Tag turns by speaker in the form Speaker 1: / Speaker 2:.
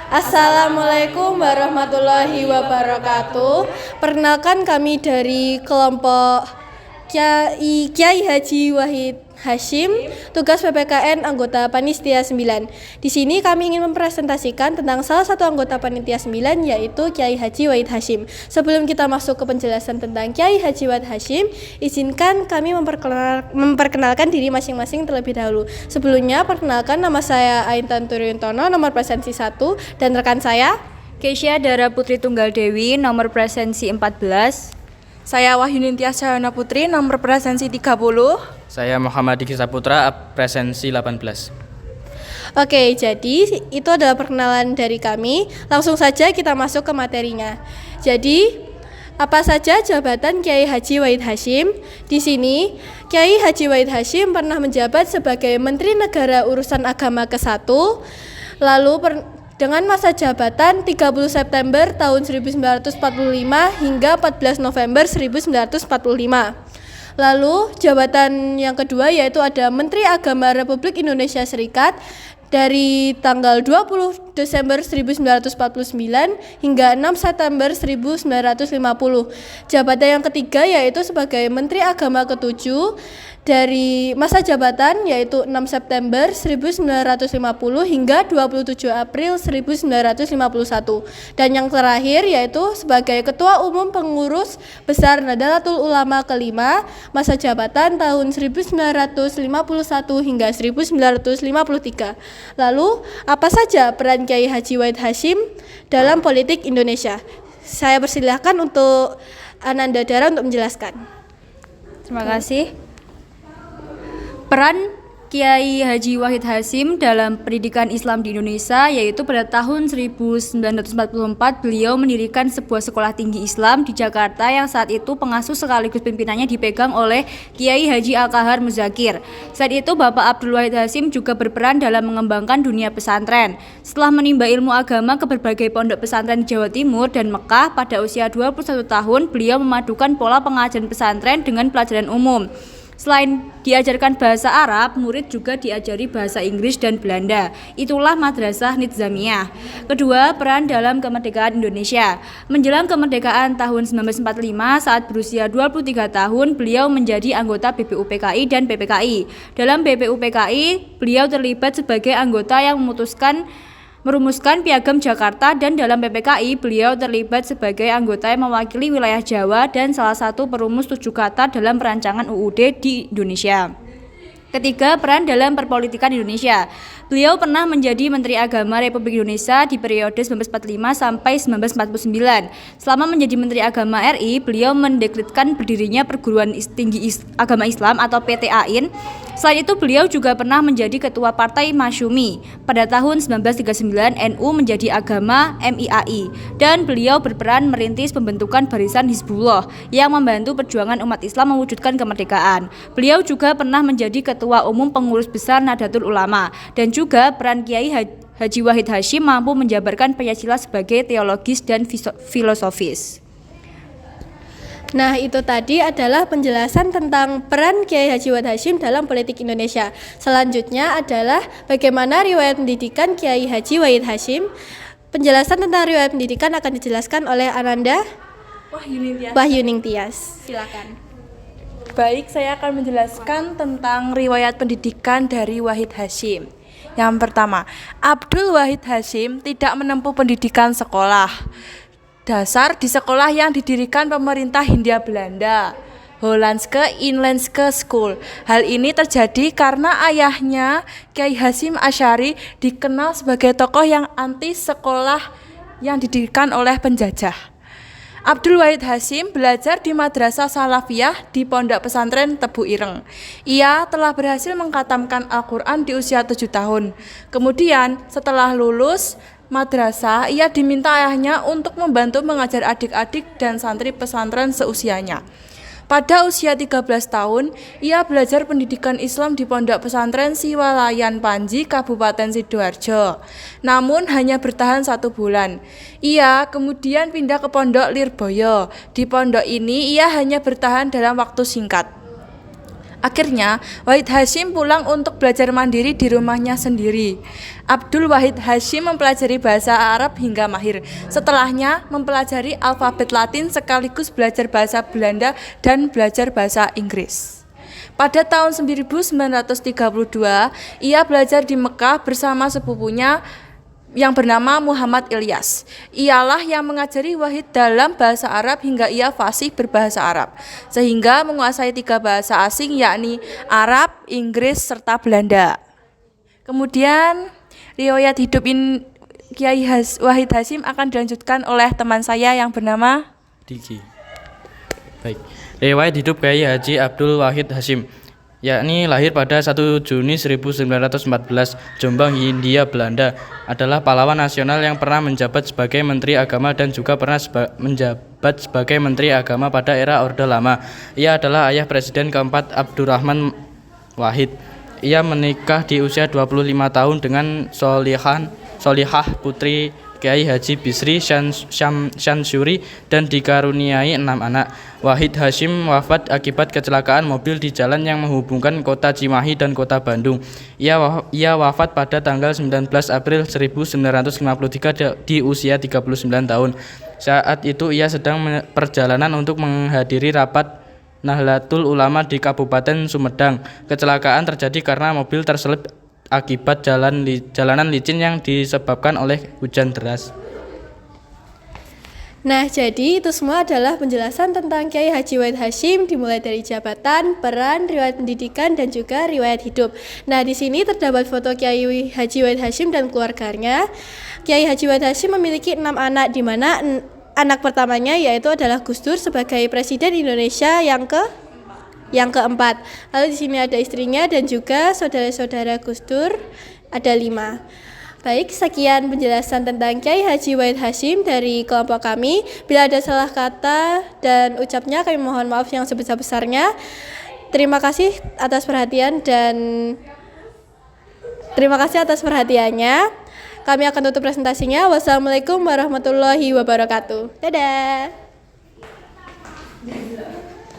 Speaker 1: Assalamualaikum warahmatullahi wabarakatuh. Perkenalkan kami dari kelompok Kiai Haji Wahid Hasyim, tugas PPKN anggota Panitia 9. Di sini kami ingin mempresentasikan tentang salah satu anggota Panitia 9 yaitu Kiai Haji Wahid Hasyim. Sebelum kita masuk ke penjelasan tentang Kiai Haji Wahid Hasyim, izinkan kami memperkenalkan diri masing-masing terlebih dahulu. Sebelumnya, perkenalkan, nama saya Aintan Turiontono, nomor presensi 1, dan rekan saya
Speaker 2: Keisha Dara Putri Tunggal Dewi, nomor presensi 14.
Speaker 3: Saya Wahyunintia Syahana Putri, nomor presensi 30.
Speaker 4: Saya Muhammad Diki Saputra, presensi 18.
Speaker 1: Oke, jadi itu adalah perkenalan dari kami. Langsung saja kita masuk ke materinya. Jadi, apa saja jabatan Kiai Haji Wahid Hasyim? Di sini, Kiai Haji Wahid Hasyim pernah menjabat sebagai Menteri Negara Urusan Agama ke-1, lalu dengan masa jabatan 30 September tahun 1945 hingga 14 November 1945. Lalu jabatan yang kedua yaitu ada Menteri Agama Republik Indonesia Serikat dari tanggal 20 Desember 1949 hingga 6 September 1950. Jabatan yang ketiga yaitu sebagai Menteri Agama ke-7 dari masa jabatan yaitu 6 September 1950 hingga 27 April 1951. Dan yang terakhir yaitu sebagai Ketua Umum Pengurus Besar Nahdlatul Ulama ke-5 masa jabatan tahun 1951 hingga 1953. Lalu, apa saja peran Kiai Haji Wahid Hasyim dalam politik Indonesia? Saya persilahkan untuk Ananda Dara untuk menjelaskan.
Speaker 2: Terima kasih. Peran Kiai Haji Wahid Hasyim dalam pendidikan Islam di Indonesia yaitu pada tahun 1944 beliau mendirikan sebuah sekolah tinggi Islam di Jakarta yang saat itu pengasuh sekaligus pimpinannya dipegang oleh Kiai Haji Al-Kahar Muzakir. Saat itu Bapak Abdul Wahid Hasyim juga berperan dalam mengembangkan dunia pesantren. Setelah menimba ilmu agama ke berbagai pondok pesantren di Jawa Timur dan Mekah pada usia 21 tahun, beliau memadukan pola pengajaran pesantren dengan pelajaran umum. Selain diajarkan bahasa Arab, murid juga diajari bahasa Inggris dan Belanda. Itulah Madrasah Nizamiyah. Kedua, peran dalam kemerdekaan Indonesia. Menjelang kemerdekaan tahun 1945, saat berusia 23 tahun, beliau menjadi anggota BPUPKI dan PPKI. Dalam BPUPKI, beliau terlibat sebagai anggota yang merumuskan Piagam Jakarta, dan dalam PPKI beliau terlibat sebagai anggota yang mewakili wilayah Jawa dan salah satu perumus 7 kata dalam perancangan UUD di Indonesia. Ketiga, peran dalam perpolitikan Indonesia. Beliau pernah menjadi Menteri Agama Republik Indonesia di periode 1945 sampai 1949. Selama menjadi Menteri Agama RI, beliau mendekretkan berdirinya Perguruan Tinggi Agama Islam atau PTAIN. Selain itu, beliau juga pernah menjadi Ketua Partai Masyumi. Pada tahun 1939, NU menjadi agama MIAI, dan beliau berperan merintis pembentukan Barisan Hizbullah yang membantu perjuangan umat Islam mewujudkan kemerdekaan. Beliau juga pernah menjadi Ketua Umum Pengurus Besar Nahdlatul Ulama, dan juga peran Kiai Haji Wahid Hasyim mampu menjabarkan Pancasila sebagai teologis dan filosofis.
Speaker 1: Nah, itu tadi adalah penjelasan tentang peran Kiai Haji Wahid Hasyim dalam politik Indonesia. Selanjutnya adalah bagaimana riwayat pendidikan Kiai Haji Wahid Hasyim. Penjelasan tentang riwayat pendidikan akan dijelaskan oleh Ananda Wahyuningstias. Silakan.
Speaker 3: Baik, saya akan menjelaskan tentang riwayat pendidikan dari Wahid Hasyim. Yang pertama, Abdul Wahid Hasyim tidak menempuh pendidikan sekolah dasar di sekolah yang didirikan pemerintah Hindia Belanda, Hollandse Inlandse School. Hal ini terjadi karena ayahnya, Kiai Hasyim Asy'ari, dikenal sebagai tokoh yang anti sekolah yang didirikan oleh penjajah. Abdul Wahid Hasyim belajar di Madrasah Salafiyah di Pondok Pesantren Tebu Ireng. Ia telah berhasil mengkhatamkan Al-Quran di usia 7 tahun. Kemudian setelah lulus madrasah, ia diminta ayahnya untuk membantu mengajar adik-adik dan santri pesantren seusianya. Pada usia 13 tahun, ia belajar pendidikan Islam di Pondok Pesantren Siwalayan Panji, Kabupaten Sidoarjo. Namun hanya bertahan 1 bulan. Ia kemudian pindah ke Pondok Lirboyo. Di pondok ini ia hanya bertahan dalam waktu singkat. Akhirnya, Wahid Hasyim pulang untuk belajar mandiri di rumahnya sendiri. Abdul Wahid Hasyim mempelajari bahasa Arab hingga mahir. Setelahnya, mempelajari alfabet Latin sekaligus belajar bahasa Belanda dan belajar bahasa Inggris. Pada tahun 1932, ia belajar di Mekah bersama sepupunya yang bernama Muhammad Ilyas. Ialah yang mengajari Wahid dalam bahasa Arab hingga ia fasih berbahasa Arab, sehingga menguasai 3 bahasa asing yakni Arab, Inggris, serta Belanda. Kemudian riwayat hidup Wahid Hasyim akan dilanjutkan oleh teman saya yang bernama
Speaker 4: Diki. Baik. Riwayat hidup Kiai Haji Abdul Wahid Hasyim, yakni lahir pada 1 Juni 1914, Jombang, Hindia Belanda, adalah pahlawan nasional yang pernah menjabat sebagai Menteri Agama dan juga pernah menjabat sebagai Menteri Agama pada era Orde Lama. Ia adalah ayah Presiden keempat Abdurrahman Wahid. Ia menikah di usia 25 tahun dengan Solihah putri Kiai Haji Bisri Syansuri dan dikaruniai 6 anak. Wahid Hasyim wafat akibat kecelakaan mobil di jalan yang menghubungkan kota Cimahi dan kota Bandung. Ia wafat pada tanggal 19 April 1953 di usia 39 tahun. Saat itu ia sedang perjalanan untuk menghadiri rapat Nahdlatul Ulama di Kabupaten Sumedang. Kecelakaan terjadi karena mobil terselip akibat jalanan licin yang disebabkan oleh hujan deras.
Speaker 1: Nah, jadi itu semua adalah penjelasan tentang Kiai Haji Wahid Hasyim, dimulai dari jabatan, peran, riwayat pendidikan, dan juga riwayat hidup. Nah, di sini terdapat foto Kiai Haji Wahid Hasyim dan keluarganya. Kiai Haji Wahid Hasyim memiliki 6 anak, di mana anak pertamanya yaitu adalah Gus Dur sebagai Presiden Indonesia yang keempat. Lalu di sini ada istrinya dan juga saudara-saudara Gus Dur, ada 5. Baik, sekian penjelasan tentang Kiai Haji Wahid Hasyim dari kelompok kami. Bila ada salah kata dan ucapnya, kami mohon maaf yang sebesar-besarnya. Terima kasih atas perhatian dan terima kasih atas perhatiannya. Kami akan tutup presentasinya. Wassalamualaikum warahmatullahi wabarakatuh. Dadah.